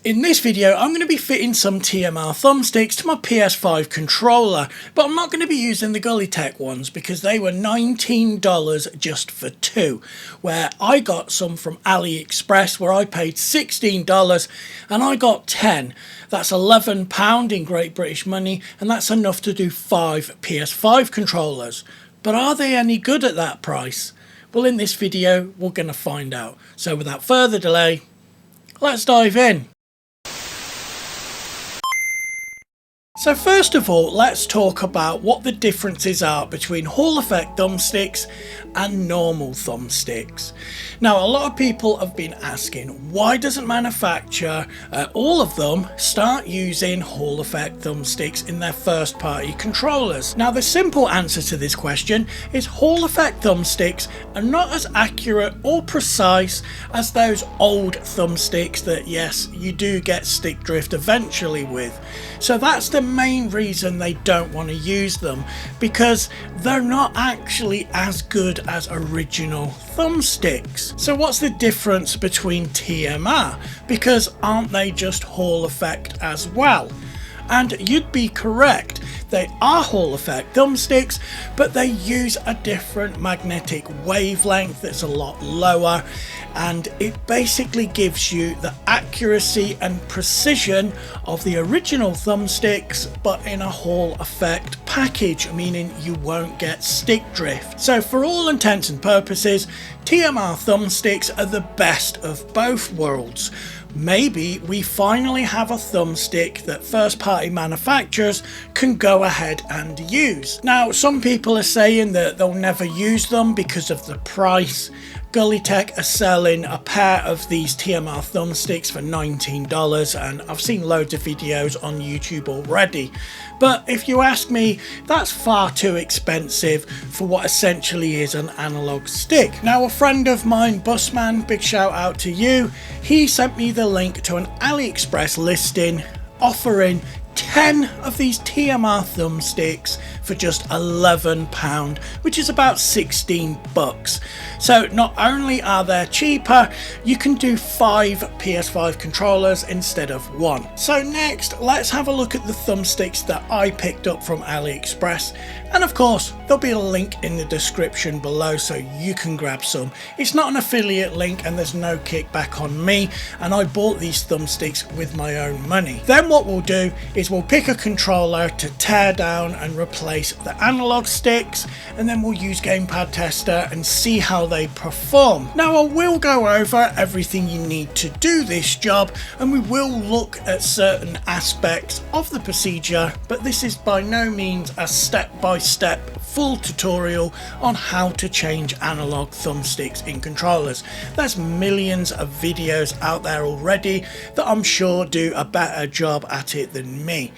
In this video, I'm going to be fitting some TMR thumbsticks to my PS5 controller, but I'm not going to be using the LITNXT ones because they were $19 just for two, where I got some from Aliexpress where I paid $16 and I got 10. That's £11 in Great British money, and that's enough to do 5 PS5 controllers. But are they any good at that price? Well, in this video, we're going to find out. So without further delay, let's dive in. So first of all, let's talk about what the differences are between Hall effect thumbsticks and normal thumbsticks. Now, a lot of people have been asking, why doesn't manufacturer, all of them, start using Hall effect thumbsticks in their first party controllers? Now, the simple answer to this question is Hall effect thumbsticks are not as accurate or precise as those old thumbsticks that, yes, you do get stick drift eventually with. So that's the main reason they don't want to use them, because they're not actually as good as original thumbsticks. So what's the difference between TMR? Because aren't they just Hall effect as well? And you'd be correct, they are Hall effect thumbsticks, but they use a different magnetic wavelength that's a lot lower, and it basically gives you the accuracy and precision of the original thumbsticks, but in a Hall effect package, meaning you won't get stick drift. So for all intents and purposes, TMR thumbsticks are the best of both worlds. Maybe we finally have a thumbstick that first party manufacturers can go ahead and use. Now, some people are saying that they'll never use them because of the price. LITNXT are selling a pair of these TMR thumbsticks for $19, and I've seen loads of videos on YouTube already. But if you ask me, that's far too expensive for what essentially is an analog stick. Now, a friend of mine, Busman, big shout out to you, he sent me the link to an AliExpress listing offering 10 of these TMR thumbsticks for just £11, which is about 16 bucks. So not only are they cheaper, you can do 5 PS5 controllers instead of 1. So next, let's have a look at the thumbsticks that I picked up from AliExpress, and of course there'll be a link in the description below so you can grab some. It's not an affiliate link and there's no kickback on me, and I bought these thumbsticks with my own money. Then what we'll do is we'll pick a controller to tear down and replace the analog sticks, and then we'll use Gamepad Tester and see how they perform. Now, I will go over everything you need to do this job, and we will look at certain aspects of the procedure, but this is by no means a step-by-step full tutorial on how to change analog thumbsticks in controllers. There's millions of videos out there already that I'm sure do a better job at it than me,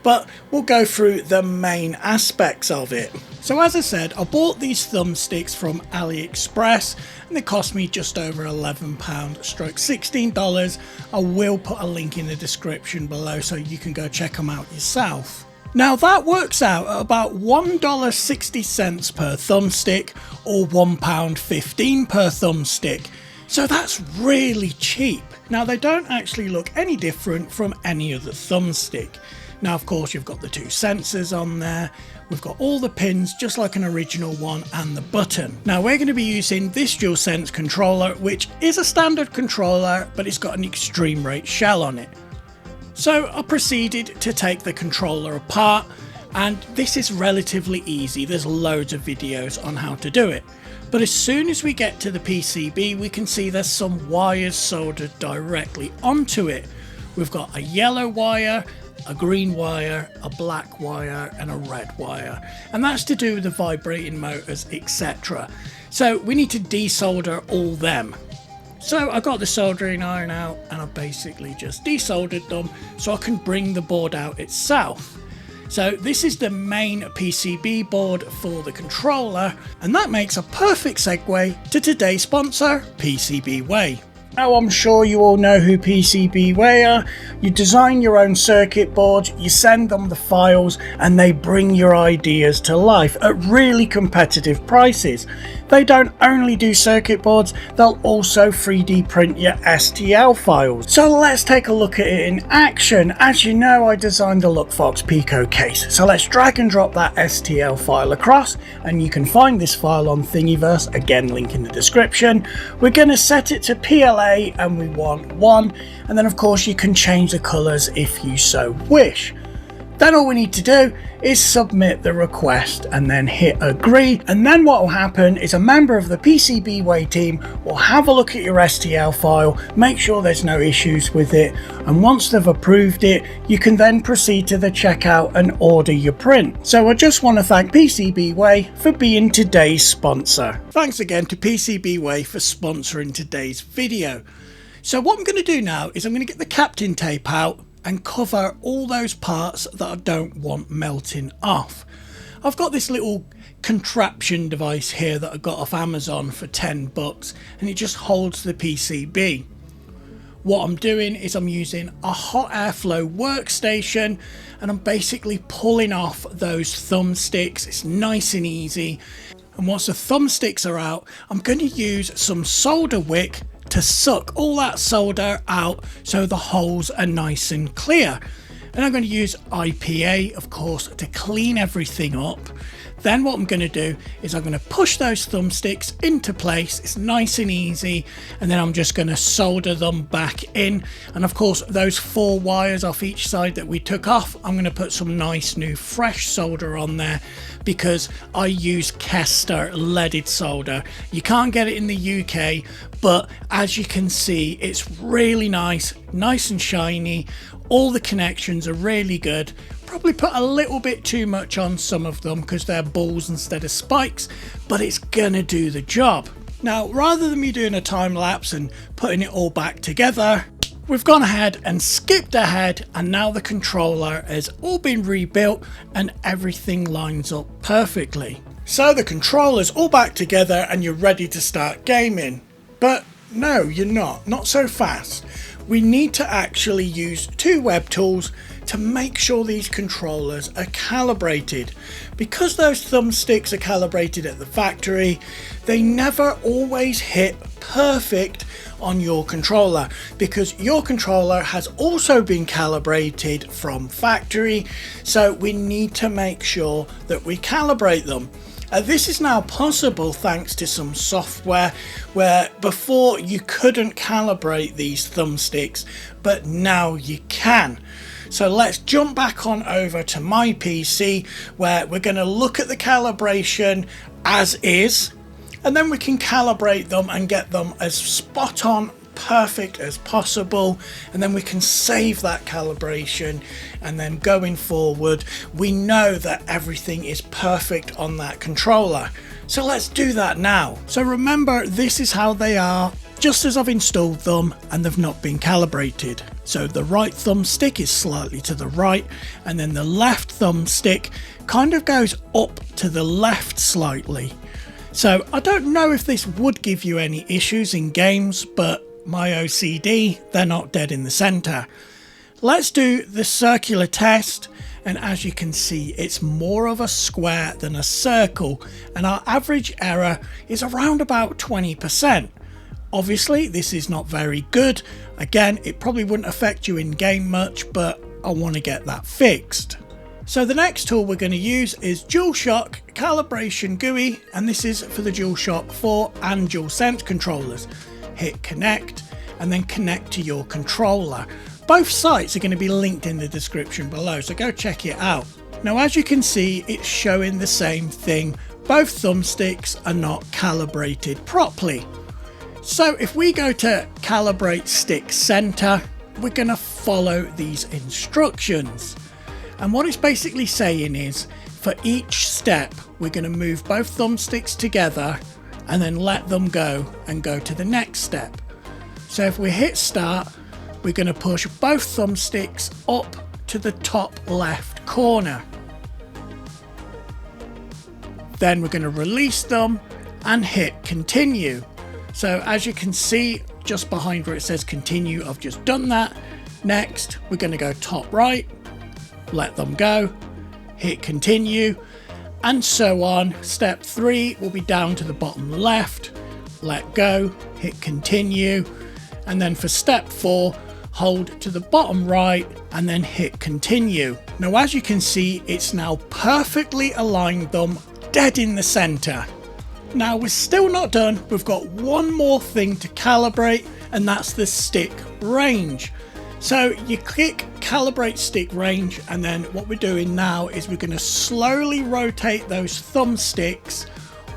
but we'll go through the main aspects of it. So as I said, I bought these thumbsticks from AliExpress and they cost me just over £11 stroke $16. I will put a link in the description below so you can go check them out yourself. Now that works out at about $1.60 per thumbstick, or £1.15 per thumbstick. So that's really cheap. Now they don't actually look any different from any other thumbstick. Now, of course, you've got the 2 sensors on there. We've got all the pins just like an original one, and the button. Now we're going to be using this DualSense controller, which is a standard controller, but it's got an ExtremeRate shell on it. So I proceeded to take the controller apart, and this is relatively easy. There's loads of videos on how to do it. But as soon as we get to the PCB, we can see there's some wires soldered directly onto it. We've got a yellow wire, a green wire, a black wire, and a red wire, and that's to do with the vibrating motors, etc. So we need to desolder all them. So I got the soldering iron out and I basically just desoldered them so I can bring the board out itself. So this is the main PCB board for the controller, and that makes a perfect segue to today's sponsor, PCBWay. Now, I'm sure you all know who PCBWay are. You design your own circuit boards, you send them the files, and they bring your ideas to life at really competitive prices. They don't only do circuit boards, they'll also 3D print your STL files. So let's take a look at it in action. As you know, I designed the LucFox Pico case. So let's drag and drop that STL file across, and you can find this file on Thingiverse, again link in the description. We're going to set it to PLA and we want 1, and then of course you can change the colours if you so wish. Then all we need to do is submit the request and then hit agree, and then what will happen is a member of the PCBWay team will have a look at your STL file, make sure there's no issues with it, and once they've approved it, you can then proceed to the checkout and order your print. So I just want to thank PCBWay for being today's sponsor. Thanks again to PCBWay for sponsoring today's video. So what I'm going to do now is I'm going to get the Captain tape out and cover all those parts that I don't want melting off. I've got this little contraption device here that I got off Amazon for $10, and it just holds the PCB. What I'm doing is I'm using a hot airflow workstation, and I'm basically pulling off those thumbsticks. It's nice and easy. And once the thumbsticks are out, I'm going to use some solder wick to suck all that solder out so the holes are nice and clear. And I'm going to use IPA, of course, to clean everything up. Then what I'm going to do is I'm going to push those thumbsticks into place. It's nice and easy, and then I'm just going to solder them back in. And of course, those 4 wires off each side that we took off, I'm going to put some nice new fresh solder on there, because I use Kester leaded solder. You can't get it in the UK, but as you can see, it's really nice and shiny. All the connections are really good. Probably put a little bit too much on some of them because they're balls instead of spikes, but it's gonna do the job. Now, rather than me doing a time lapse and putting it all back together, we've gone ahead and skipped ahead, and now the controller has all been rebuilt and everything lines up perfectly. So the controller's all back together and you're ready to start gaming. But no, you're not so fast. We need to actually use 2 web tools to make sure these controllers are calibrated. Because those thumbsticks are calibrated at the factory, they never always hit perfect on your controller, because your controller has also been calibrated from factory. So we need to make sure that we calibrate them. This is now possible thanks to some software, where before you couldn't calibrate these thumbsticks, but now you can. So let's jump back on over to my PC, where we're going to look at the calibration as is, and then we can calibrate them and get them as spot on perfect as possible, and then we can save that calibration, and then going forward we know that everything is perfect on that controller. So let's do that now. So remember, this is how they are just as I've installed them, and they've not been calibrated. So the right thumbstick is slightly to the right, and then the left thumbstick kind of goes up to the left slightly. So I don't know if this would give you any issues in games, but my OCD, they're not dead in the center. Let's do the circular test, and as you can see, it's more of a square than a circle, and our average error is around about 20%. Obviously this is not very good. Again, it probably wouldn't affect you in game much, but I want to get that fixed. So the next tool we're going to use is DualShock Calibration GUI, and this is for the DualShock 4 and DualSense controllers. Hit connect and then connect to your controller. Both sites are going to be linked in the description below, so go check it out. Now as you can see, it's showing the same thing. Both thumbsticks are not calibrated properly. So if we go to calibrate stick center, we're going to follow these instructions. And what it's basically saying is, for each step, we're going to move both thumbsticks together and then let them go and go to the next step. So if we hit start, we're going to push both thumbsticks up to the top left corner. Then we're going to release them and hit continue. So as you can see, just behind where it says continue, I've just done that. Next, we're going to go top right, let them go, hit continue, and so on. Step 3 will be down to the bottom left, let go, hit continue, and then for step 4, hold to the bottom right and then hit continue. Now as you can see, it's now perfectly aligned them dead in the center. Now we're still not done. We've got one more thing to calibrate, and that's the stick range. So you click calibrate stick range, and then what we're doing now is we're going to slowly rotate those thumbsticks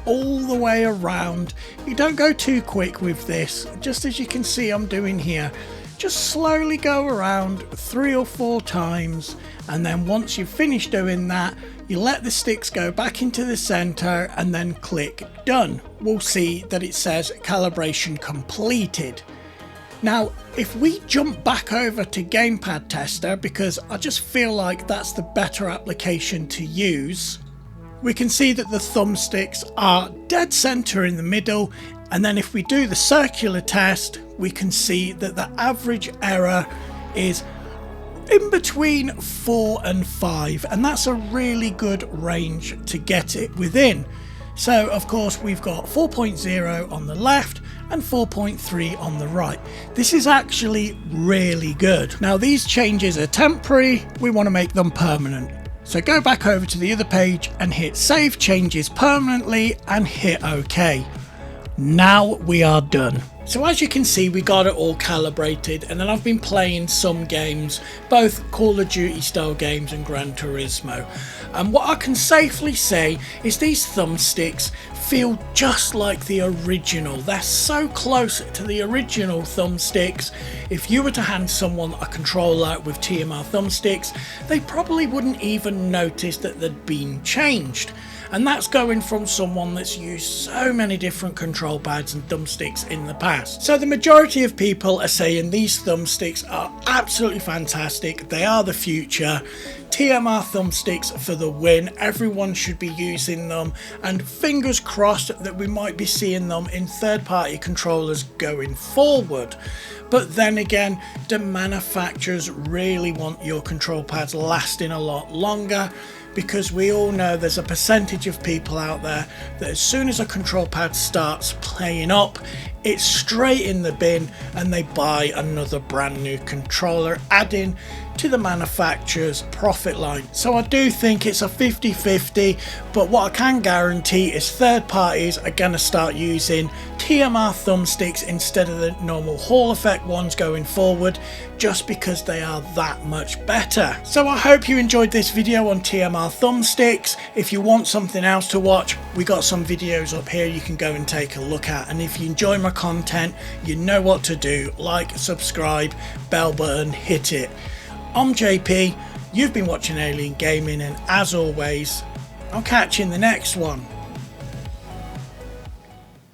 all the way around. You don't go too quick with this, just as you can see I'm doing here. Just slowly go around 3 or 4 times, and then once you've finished doing that, you let the sticks go back into the center and then click done. We'll see that it says calibration completed. Now if we jump back over to Gamepad Tester, because I just feel like that's the better application to use, we can see that the thumbsticks are dead center in the middle, and then if we do the circular test, we can see that the average error is in between 4 and 5, and that's a really good range to get it within. So of course we've got 4.0 on the left and 4.3 on the right. This is actually really good. Now these changes are temporary, we want to make them permanent. So go back over to the other page and hit save changes permanently and hit OK. Now we are done. So as you can see, we got it all calibrated, and then I've been playing some games, both Call of Duty style games and Gran Turismo. And what I can safely say is these thumbsticks feel just like the original. They're so close to the original thumbsticks. If you were to hand someone a controller with TMR thumbsticks, they probably wouldn't even notice that they'd been changed. And that's going from someone that's used so many different control pads and thumbsticks in the past. So the majority of people are saying these thumbsticks are absolutely fantastic. They are the future. TMR thumbsticks for the win. Everyone should be using them, and fingers crossed that we might be seeing them in third-party controllers going forward. But then again, the manufacturers really want your control pads lasting a lot longer, because we all know there's a percentage of people out there that as soon as a control pad starts playing up, it's straight in the bin and they buy another brand new controller, adding to the manufacturer's profit line. So I do think it's a 50-50, but what I can guarantee is third parties are going to start using TMR thumbsticks instead of the normal Hall effect ones going forward, just because they are that much better. So I hope you enjoyed this video on TMR thumbsticks. If you want something else to watch, we got some videos up here you can go and take a look at. And if you enjoy my content, you know what to do. Like, subscribe, bell button, hit it. I'm JP, you've been watching Alien Gaming, and as always, I'll catch you in the next one.